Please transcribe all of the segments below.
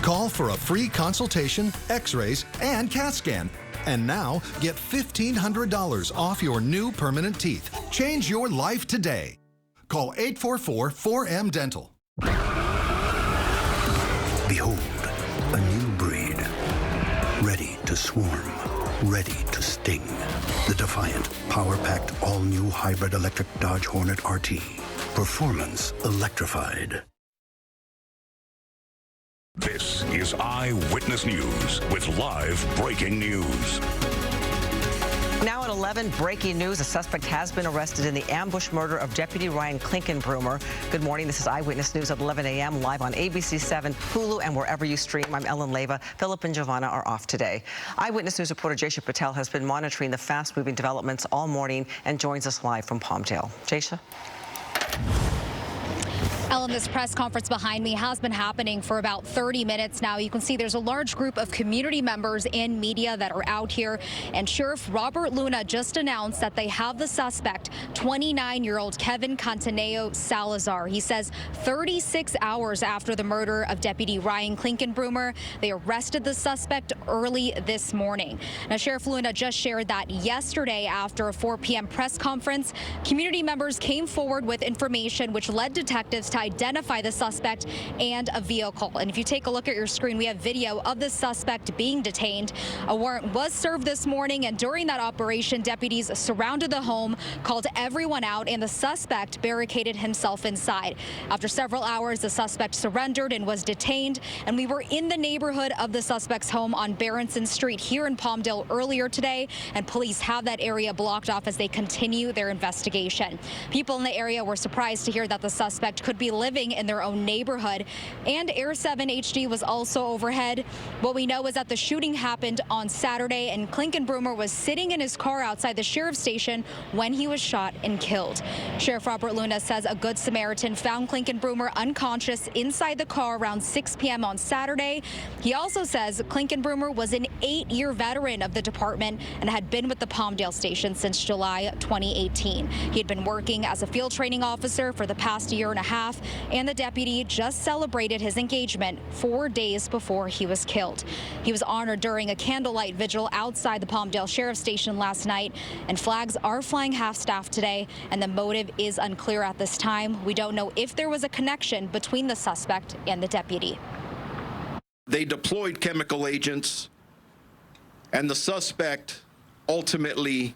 Call for a free consultation, x-rays, and CAT scan. And now, get $1,500 off your new permanent teeth. Change your life today. Call 844-4M-DENTAL. Behold, a new breed. Ready to swarm. Ready to sting. The defiant, power-packed, all-new hybrid electric Dodge Hornet RT. Performance electrified. This is Eyewitness News with live breaking news. Now at 11, breaking news. A suspect has been arrested in the ambush murder of Deputy Ryan Klinkenbroomer. Good morning. This is Eyewitness News at 11 a.m. live on ABC 7, Hulu, and wherever you stream. I'm Ellen Leyva. Philip and Giovanna are off today. Eyewitness News reporter Jaysha Patel has been monitoring the fast-moving developments all morning and joins us live from Palmdale. Jaysha? Ellen, this press conference behind me has been happening for about 30 minutes now. You can see there's a large group of community members and media that are out here. And Sheriff Robert Luna just announced that they have the suspect, 29-year-old Kevin Cantaneo Salazar. He says 36 hours after the murder of Deputy Ryan Klinkenbroomer, they arrested the suspect early this morning. Now, Sheriff Luna just shared that yesterday after a 4 p.m. press conference, community members came forward with information which led detectives to identify the suspect and a vehicle. And if you take a look at your screen, we have video of the suspect being detained. A warrant was served this morning, and during that operation, deputies surrounded the home, called everyone out, and the suspect barricaded himself inside. After several hours, the suspect surrendered and was detained, and we were in the neighborhood of the suspect's home on Berenson Street here in Palmdale earlier today, and police have that area blocked off as they continue their investigation. People in the area were surprised to hear that the suspect could be living in their own neighborhood. And Air 7 HD was also overhead. What we know is that the shooting happened on Saturday, and Klinkenbroomer was sitting in his car outside the sheriff's station when he was shot and killed. Sheriff Robert Luna says a Good Samaritan found Klinkenbroomer unconscious inside the car around 6 p.m. on Saturday. He also says Klinkenbroomer was an 8-year veteran of the department and had been with the Palmdale station since July 2018. He had been working as a field training officer for the past year and a half, and the deputy just celebrated his engagement 4 days before he was killed. He was honored during a candlelight vigil outside the Palmdale Sheriff's Station last night, and flags are flying half-staff today, and the motive is unclear at this time. We don't know if there was a connection between the suspect and the deputy. They deployed chemical agents, and the suspect ultimately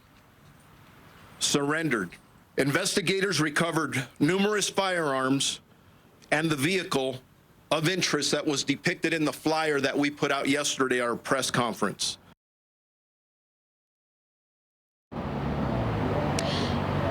surrendered. Investigators recovered numerous firearms and the vehicle of interest that was depicted in the flyer that we put out yesterday at our press conference.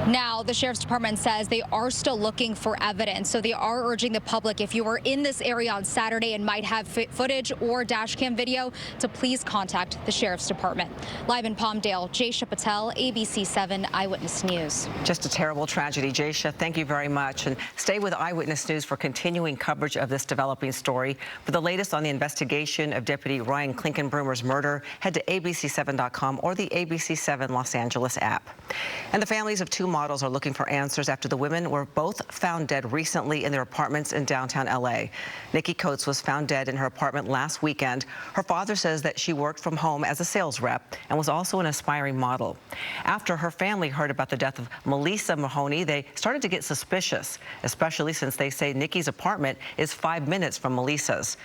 Now, the Sheriff's Department says they are still looking for evidence, so they are urging the public, if you were in this area on Saturday and might have footage or dash cam video, to please contact the Sheriff's Department. Live in Palmdale, Jaysha Patel, ABC 7 Eyewitness News. Just a terrible tragedy. Jaysha, thank you very much. And stay with Eyewitness News for continuing coverage of this developing story. For the latest on the investigation of Deputy Ryan Klinkenbroomer's murder, head to abc7.com or the ABC 7 Los Angeles app. And the families of two models are looking for answers after the women were both found dead recently in their apartments in downtown L.A. Nikki Coates was found dead in her apartment last weekend. Her father says that she worked from home as a sales rep and was also an aspiring model. After her family heard about the death of Melissa Mahoney, they started to get suspicious, especially since they say Nikki's apartment is 5 minutes from Melissa's.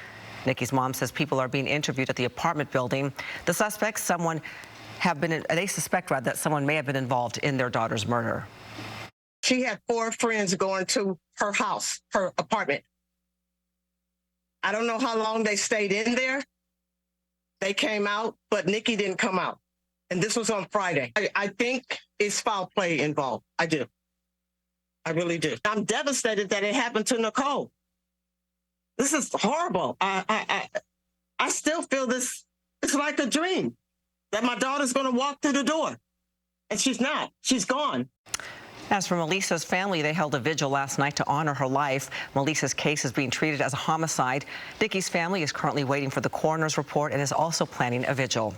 Nikki's mom says people are being interviewed at the apartment building. The suspects, they suspect that someone may have been involved in their daughter's murder. She had 4 friends going to her house, her apartment. I don't know how long they stayed in there. They came out, but Nikki didn't come out. And this was on Friday. I think it's foul play involved. I do. I really do. I'm devastated that it happened to Nicole. This is horrible. I still feel this, it's like a dream. That my daughter's going to walk through the door. And she's not. She's gone. As for Melissa's family, they held a vigil last night to honor her life. Melissa's case is being treated as a homicide. Nikki's family is currently waiting for the coroner's report and is also planning a vigil.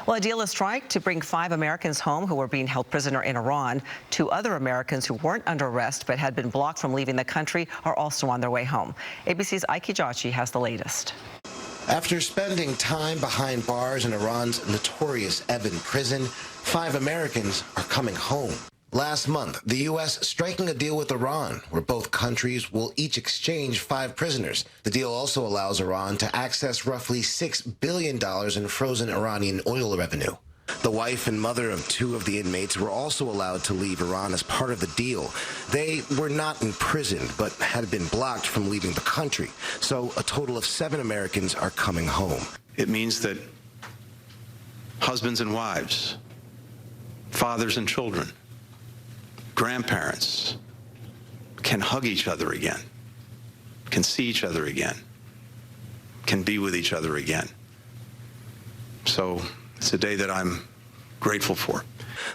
Well, a deal is struck to bring 5 Americans home who were being held prisoner in Iran. 2 other Americans who weren't under arrest but had been blocked from leaving the country are also on their way home. ABC's Ike Jachi has the latest. After spending time behind bars in Iran's notorious Evin prison, 5 Americans are coming home. Last month, the U.S. striking a deal with Iran, where both countries will each exchange 5 prisoners. The deal also allows Iran to access roughly $6 billion in frozen Iranian oil revenue. The wife and mother of 2 of the inmates were also allowed to leave Iran as part of the deal. They were not imprisoned, but had been blocked from leaving the country. So a total of 7 Americans are coming home. It means that husbands and wives, fathers and children, grandparents can hug each other again, can see each other again, can be with each other again. So it's a day that I'm grateful for.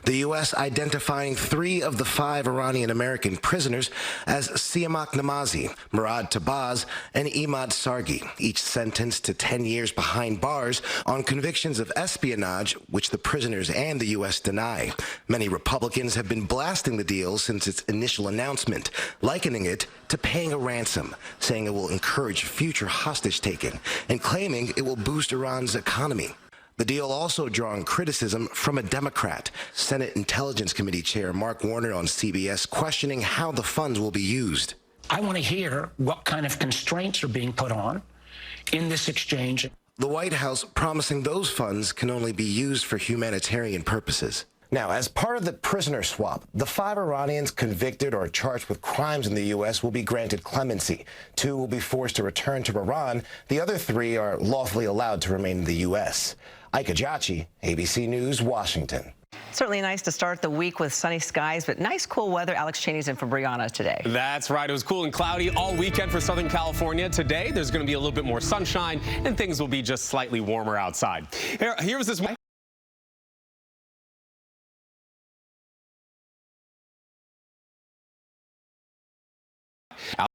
The U.S. identifying 3 of the 5 Iranian-American prisoners as Siamak Namazi, Murad Tabaz, and Imad Sargi, each sentenced to 10 years behind bars on convictions of espionage, which the prisoners and the U.S. deny. Many Republicans have been blasting the deal since its initial announcement, likening it to paying a ransom, saying it will encourage future hostage-taking, and claiming it will boost Iran's economy. The deal also drawing criticism from a Democrat. Senate Intelligence Committee Chair Mark Warner on CBS questioning how the funds will be used. I want to hear what kind of constraints are being put on in this exchange. The White House promising those funds can only be used for humanitarian purposes. Now, as part of the prisoner swap, the 5 Iranians convicted or charged with crimes in the U.S. will be granted clemency. 2 will be forced to return to Iran. The other 3 are lawfully allowed to remain in the U.S. Kabc, ABC News, Washington. Certainly nice to start the week with sunny skies, but nice cool weather. Alex Cheney's in for Brianna today. That's right. It was cool and cloudy all weekend for Southern California. Today, there's going to be a little bit more sunshine, and things will be just slightly warmer outside. Here was this.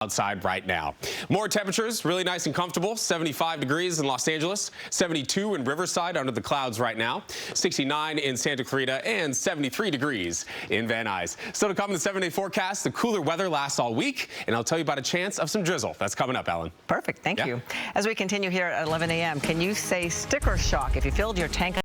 Outside right now. More temperatures, really nice and comfortable. 75 degrees in Los Angeles, 72 in Riverside under the clouds right now, 69 in Santa Clarita, and 73 degrees in Van Nuys. Still to come in the 7-day forecast, the cooler weather lasts all week, and I'll tell you about a chance of some drizzle. That's coming up, Ellen. Perfect. Thank you. As we continue here at 11 a.m., can you say sticker shock if you filled your tank